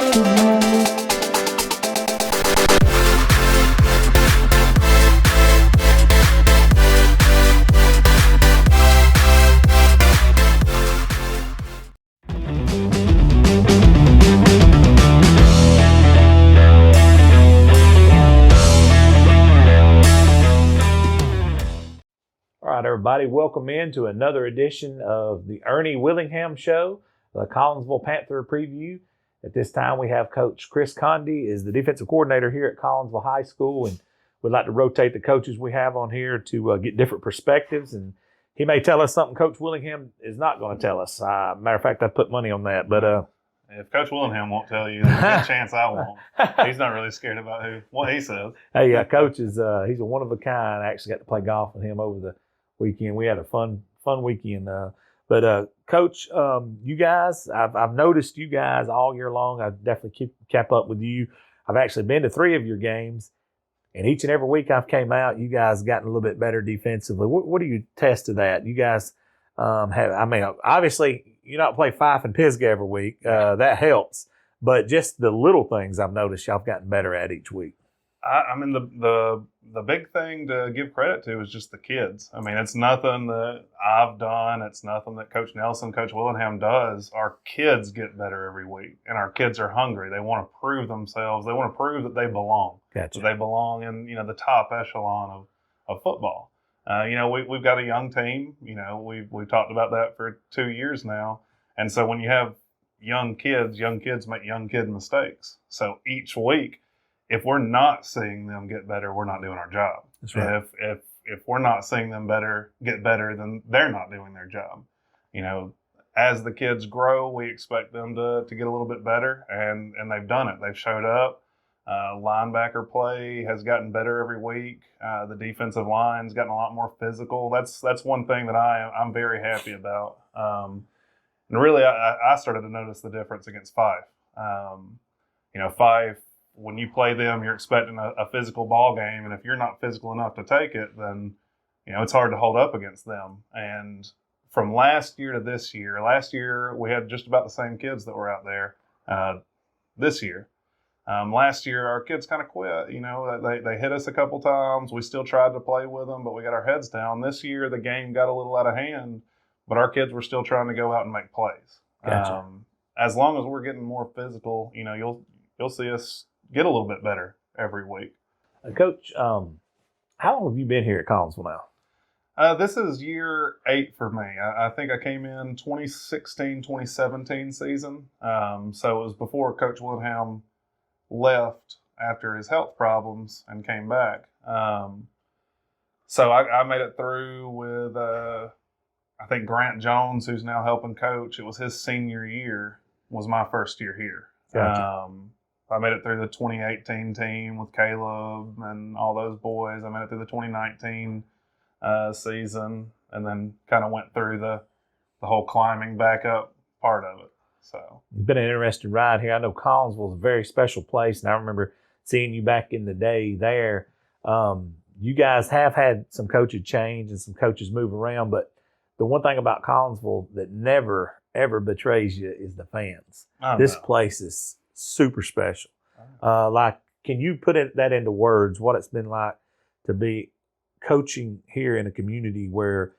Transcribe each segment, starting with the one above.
All right, everybody, welcome in to another edition of the Ernie Willingham Show, the Collinsville Panther preview. At this time, we have Coach Chris Conde is the defensive coordinator here at Collinsville High School, and we'd like to rotate the coaches we have on here to get different perspectives. And he may tell us something Coach Willingham is not going to tell us. Matter of fact, I put money on that. But if Coach Willingham won't tell you, there's a good chance I won't. He's not really scared about what he says. Hey, Coach is he's a one of a kind. I actually got to play golf with him over the weekend. We had a fun weekend. But Coach, you guys, I've noticed you guys all year long. I definitely kept up with you. I've actually been to 3 of your games, and each and every week I've came out, you guys gotten a little bit better defensively. What do you test to that? You guys have, I mean, obviously you don't play Fife and Pisgah every week. That helps. But just the little things I've noticed y'all have gotten better at each week. I mean, the big thing to give credit to is just the kids. I mean, it's nothing that I've done. It's nothing that Coach Nelson, Coach Willingham does. Our kids get better every week, and our kids are hungry. They want to prove themselves. They want to prove that they belong. Gotcha. That they belong in, the top echelon of football. We've got a young team. We've talked about that for 2 years now. And so when you have young kids make young kid mistakes. So each week, if we're not seeing them get better, we're not doing our job. That's right. If we're not seeing them get better, then they're not doing their job. As the kids grow, we expect them to get a little bit better, and they've done it. They've showed up. Linebacker play has gotten better every week. The defensive line's gotten a lot more physical. That's one thing that I'm very happy about. And really, I started to notice the difference against Fife. Fife, when you play them, you're expecting a physical ball game, and if you're not physical enough to take it, then it's hard to hold up against them. And from last year to this year, last year we had just about the same kids that were out there. This year, last year our kids kind of quit. They hit us a couple times. We still tried to play with them, but we got our heads down. This year the game got a little out of hand, but our kids were still trying to go out and make plays. Gotcha. As long as we're getting more physical, you'll see us get a little bit better every week. Coach, how long have you been here at Collinsville now? This is year 8 for me. I think I came in 2016, 2017 season. So it was before Coach Willingham left after his health problems and came back. So I made it through with, I think, Grant Jones, who's now helping coach. It was his senior year, was my first year here. Gotcha. I made it through the 2018 team with Caleb and all those boys. I made it through the 2019 season, and then kind of went through the whole climbing back up part of it. So It's been an interesting ride here. I know Collinsville is a very special place, and I remember seeing you back in the day there. You guys have had some coaching change and some coaches move around, but the one thing about Collinsville that never, ever betrays you is the fans. This place is super special. Can you put that into words, what it's been like to be coaching here in a community where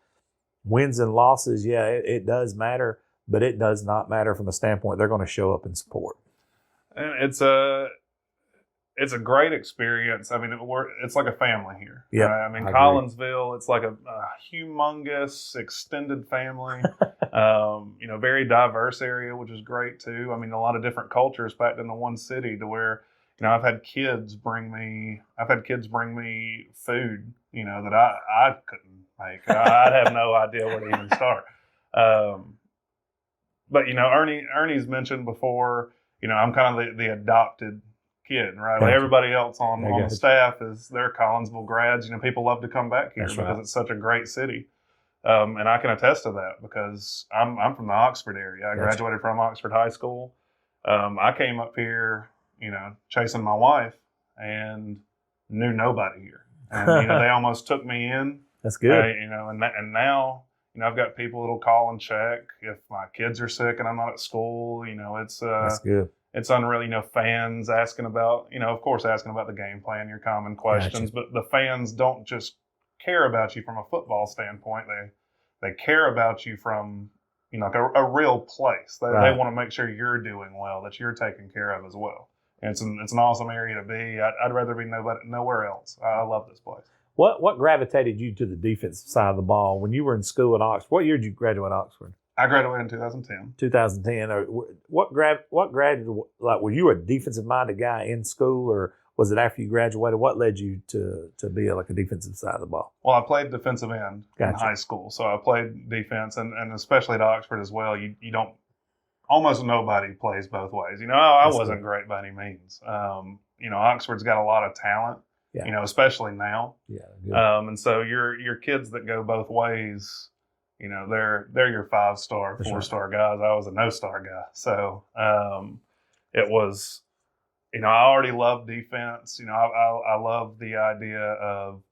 wins and losses, it does matter, but it does not matter from a standpoint they're going to show up and support? And it's a great experience. I mean, it's like a family here. Yeah, I mean, Collinsville, it's like a humongous extended family. Very diverse area, which is great too. I mean, a lot of different cultures packed into one city, to where I've had kids bring me food that I couldn't make. I'd have no idea where to even start. But Ernie's mentioned before. I'm kind of the adopted kid, right? Gotcha. Like everybody else on the staff they're Collinsville grads. People love to come back here. That's because right. It's such a great city. And I can attest to that because I'm from the Oxford area. I graduated from Oxford High School. I came up here, chasing my wife, and knew nobody here. And they almost took me in. That's good. And now I've got people that'll call and check if my kids are sick and I'm not at school. That's good. it's unreal, fans asking about, of course, asking about the game plan, your common questions, Gotcha. but the fans don't just care about you from a football standpoint. They care about you from, like a real place. They Right. want to make sure you're doing well, that you're taken care of as well. And it's an awesome area to be. I'd rather be nowhere else. I love this place. What gravitated you to the defensive side of the ball when you were in school at Oxford? What year did you graduate Oxford? I graduated in 2010. 2010. Or what graduated, like, were you a defensive minded guy in school, or was it after you graduated? What led you to be a defensive side of the ball? Well, I played defensive end in Gotcha. high school, so I played defense, and especially at Oxford as well. You don't, almost nobody plays both ways. I That's wasn't good. great by any means. Oxford's got a lot of talent. Yeah. Especially now. Yeah. Good. And so your kids that go both ways, they're your 5-star, That's 4-star guys. I was a no-star guy, so it was. I already loved defense. I love the idea of,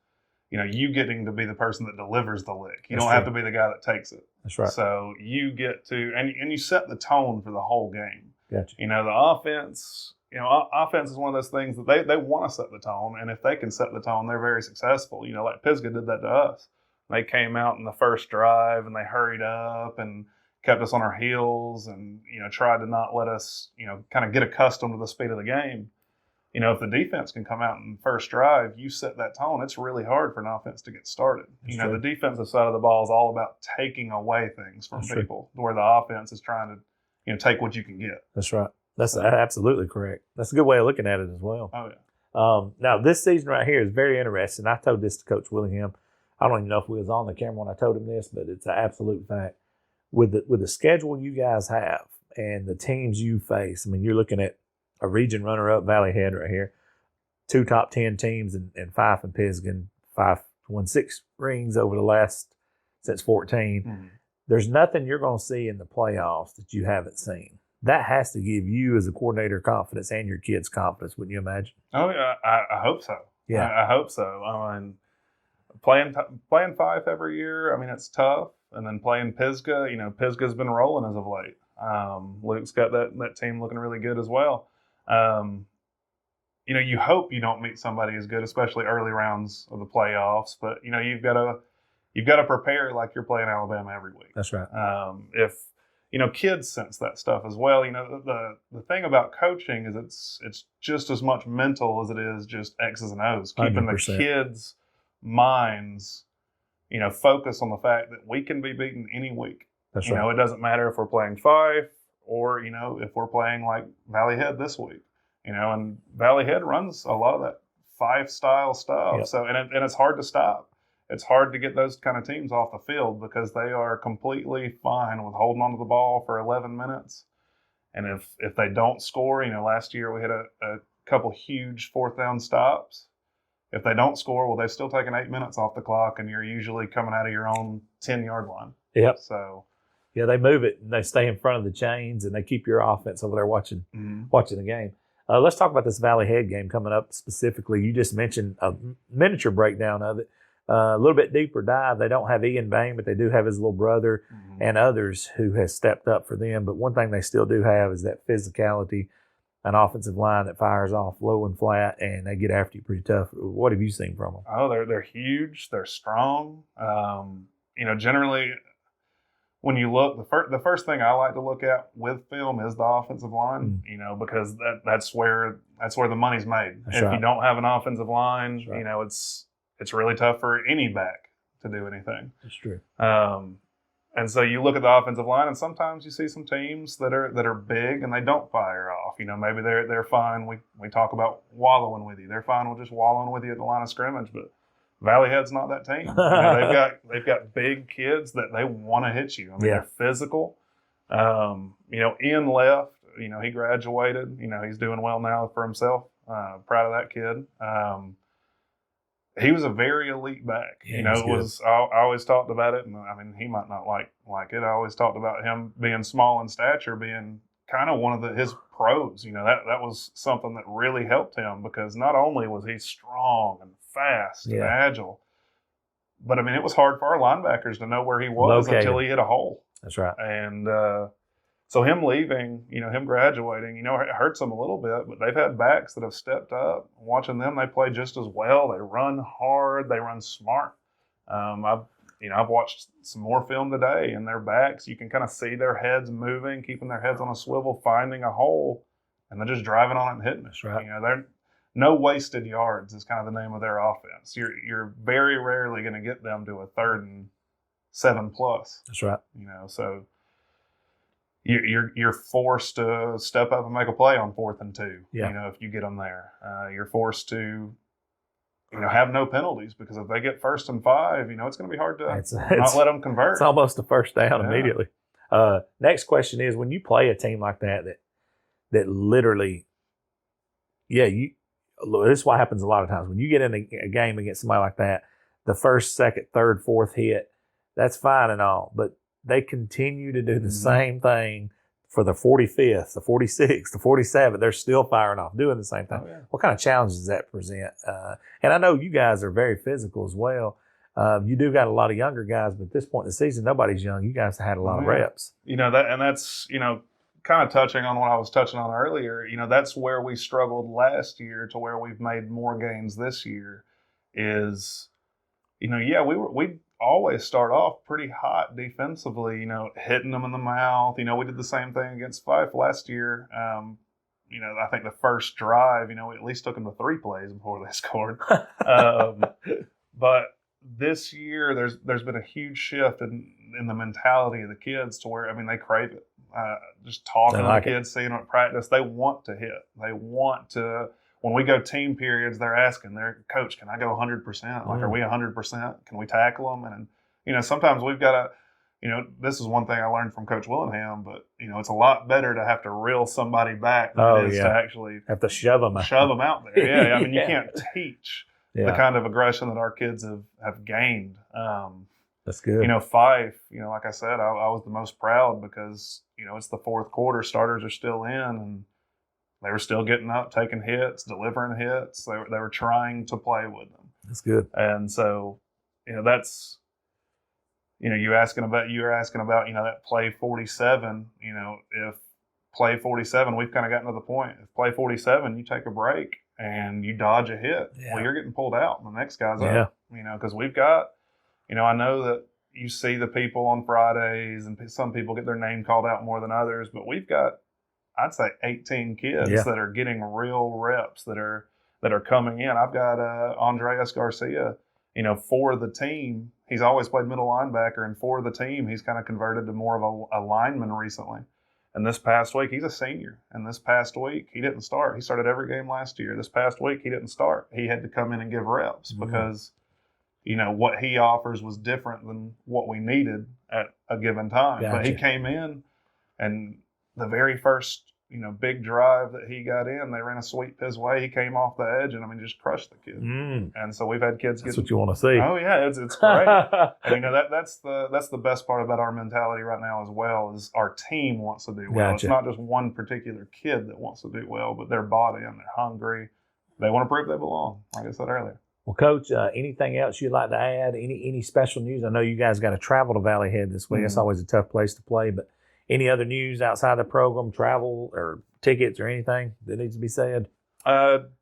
you getting to be the person that delivers the lick. You That's don't have true. to be the guy that takes it. That's right. So you get to, and you set the tone for the whole game. Gotcha. The offense. Offense is one of those things that they want to set the tone, and if they can set the tone, they're very successful. Like Pisgah did that to us. They came out in the first drive and they hurried up and kept us on our heels, and tried to not let us kind of get accustomed to the speed of the game. If the defense can come out in the first drive, you set that tone. It's really hard for an offense to get started. That's true. The defensive side of the ball is all about taking away things from That's true. people, where the offense is trying to take what you can get. That's right. That's absolutely correct. That's a good way of looking at it as well. Oh yeah. Now, this season right here is very interesting. I told this to Coach Willingham. I don't even know if we was on the camera when I told him this, but it's an absolute fact. With the schedule you guys have and the teams you face, I mean, you're looking at a region runner-up, Valley Head right here, 2 top 10 teams, and Fife and Pisgah. Fife won 6 rings over the last since 14. Mm-hmm. There's nothing you're going to see in the playoffs that you haven't seen. That has to give you as a coordinator confidence and your kids confidence, wouldn't you imagine? Oh yeah, I hope so. Yeah. I hope so. I mean, playing Fife every year, I mean, it's tough. And then playing Pisgah, Pisgah's been rolling as of late. Luke's got that team looking really good as well. You hope you don't meet somebody as good, especially early rounds of the playoffs. But you've got to prepare like you're playing Alabama every week. That's right. If kids sense that stuff as well. The thing about coaching is it's just as much mental as it is just X's and O's. Keeping 100%. the kids' minds, focus on the fact that we can be beaten any week. That's right. It doesn't matter if we're playing Fife or, if we're playing like Valley Head this week. And Valley Head runs a lot of that Fife style stuff. Yep. So and it's hard to stop. It's hard to get those kind of teams off the field because they are completely fine with holding onto the ball for 11 minutes. And if they don't score, last year we had a couple huge 4th down stops. If they don't score, well, they've still taken 8 minutes off the clock, and you're usually coming out of your own 10-yard line. Yep. So, yeah, they move it and they stay in front of the chains and they keep your offense over there watching the game. Let's talk about this Valley Head game coming up specifically. You just mentioned a miniature breakdown of it. A little bit deeper dive. They don't have Ian Bain, but they do have his little brother and others who has stepped up for them. But one thing they still do have is that physicality, an offensive line that fires off low and flat, and they get after you pretty tough. What have you seen from them? Oh, they're huge. They're strong. Generally, when you look, the first thing I like to look at with film is the offensive line. Because that's where the money's made. That's if right. you don't have an offensive line, That's right. it's really tough for any back to do anything. That's true. And so you look at the offensive line, and sometimes you see some teams that are big and they don't fire off. Maybe they're fine. We talk about wallowing with you. They're fine with just wallowing with you at the line of scrimmage, but Valley Head's not that team. They've got big kids that they want to hit you. I mean, Yeah. they're physical. Ian left. He graduated. He's doing well now for himself. Proud of that kid. He was a very elite back. Yeah, It was. I always talked about it, and I mean, he might not like it. I always talked about him being small in stature, being kind of one of his pros. That was something that really helped him because not only was he strong and fast and agile, but I mean, it was hard for our linebackers to know where he was Located. until he hit a hole. That's right. And So him leaving, him graduating, it hurts them a little bit, but they've had backs that have stepped up. Watching them, they play just as well. They run hard. They run smart. I've watched some more film today, and their backs, you can kind of see their heads moving, keeping their heads on a swivel, finding a hole, and they're just driving on it and hitting it. That's right. They're no wasted yards is kind of the name of their offense. You're very rarely going to get them to a 3rd and 7+. That's right. So you're forced to step up and make a play on 4th and 2. Yeah. If you get them there, you're forced to have no penalties, because if they get 1st and 5, it's going to be hard to not let them convert. It's almost a first down immediately. Next question is, when you play a team like that literally, this is what happens a lot of times. When you get in a game against somebody like that, the 1st, 2nd, 3rd, 4th hit, that's fine and all, but they continue to do the same thing for the 45th, the 46th, the 47th. They're still firing off, doing the same thing. Oh, yeah. What kind of challenges does that present? And I know you guys are very physical as well. You do got a lot of younger guys, but at this point in the season, nobody's young. You guys have had a lot of reps. That's kind of touching on what I was touching on earlier. That's where we struggled last year to where we've made more gains this year. Is we always start off pretty hot defensively, hitting them in the mouth. We did the same thing against Fife last year. I think the first drive, we at least took them to 3 plays before they scored. But this year, there's been a huge shift in the mentality of the kids to where, they crave it. Just talking to the kids, seeing them at practice, they want to hit. They want to. When we go team periods, they're asking their coach, "Can I go 100%? Like, are we 100%? Can we tackle them?" And sometimes we've got to. This is one thing I learned from Coach Willingham, but it's a lot better to have to reel somebody back than it is to actually have to shove them out there. Yeah, you can't teach the kind of aggression that our kids have gained. That's good. Fife, like I said, I was the most proud because it's the 4th quarter, starters are still in, and they were still getting up, taking hits, delivering hits. They were trying to play with them. That's good. And so, that's, you were asking about, that play 47, if play 47, we've kind of gotten to the point. If play 47, you take a break and you dodge a hit, well, you're getting pulled out and the next guy's up, because we've got, I know that you see the people on Fridays and some people get their name called out more than others, but we've got, I'd say 18 kids that are getting real reps that are coming in. I've got Andreas Garcia, for the team. He's always played middle linebacker, and for the team, he's kind of converted to more of a lineman recently. And this past week, he's a senior. And this past week, he didn't start. He started every game last year. This past week, he didn't start. He had to come in and give reps because, what he offers was different than what we needed at a given time. Gotcha. But he came in, and the very first, big drive that he got in, they ran a sweep his way. He came off the edge and just crushed the kid. And so we've had kids. That's what you want to see. Oh yeah, it's great. And that's the best part about our mentality right now as well, is our team wants to do well. Gotcha. It's not just one particular kid that wants to do well, but they're bought in, they're hungry, they want to prove they belong. Like I said earlier. Well, Coach, anything else you'd like to add? Any special news? I know you guys got to travel to Valley Head this week. It's always a tough place to play, but any other news outside the program, travel or tickets or anything that needs to be said?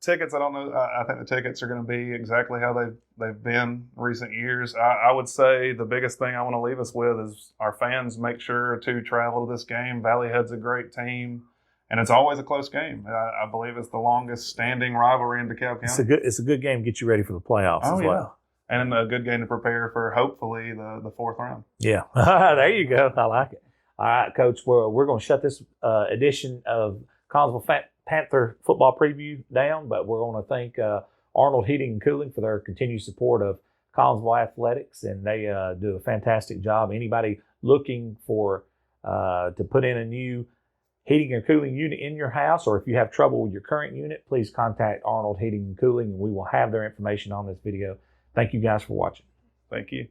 Tickets, I don't know. I think the tickets are going to be exactly how they've been recent years. I would say the biggest thing I want to leave us with is our fans make sure to travel to this game. Valley Head's a great team, and it's always a close game. I believe it's the longest standing rivalry in DeKalb County. It's a good game to get you ready for the playoffs as well. And a good game to prepare for, hopefully, the 4th round. Yeah. There you go. I like it. All right, Coach, we're going to shut this edition of Collinsville Panther football preview down, but we're going to thank Arnold Heating and Cooling for their continued support of Collinsville Athletics, and they do a fantastic job. Anybody looking for to put in a new heating or cooling unit in your house, or if you have trouble with your current unit, please contact Arnold Heating and Cooling, and we will have their information on this video. Thank you guys for watching. Thank you.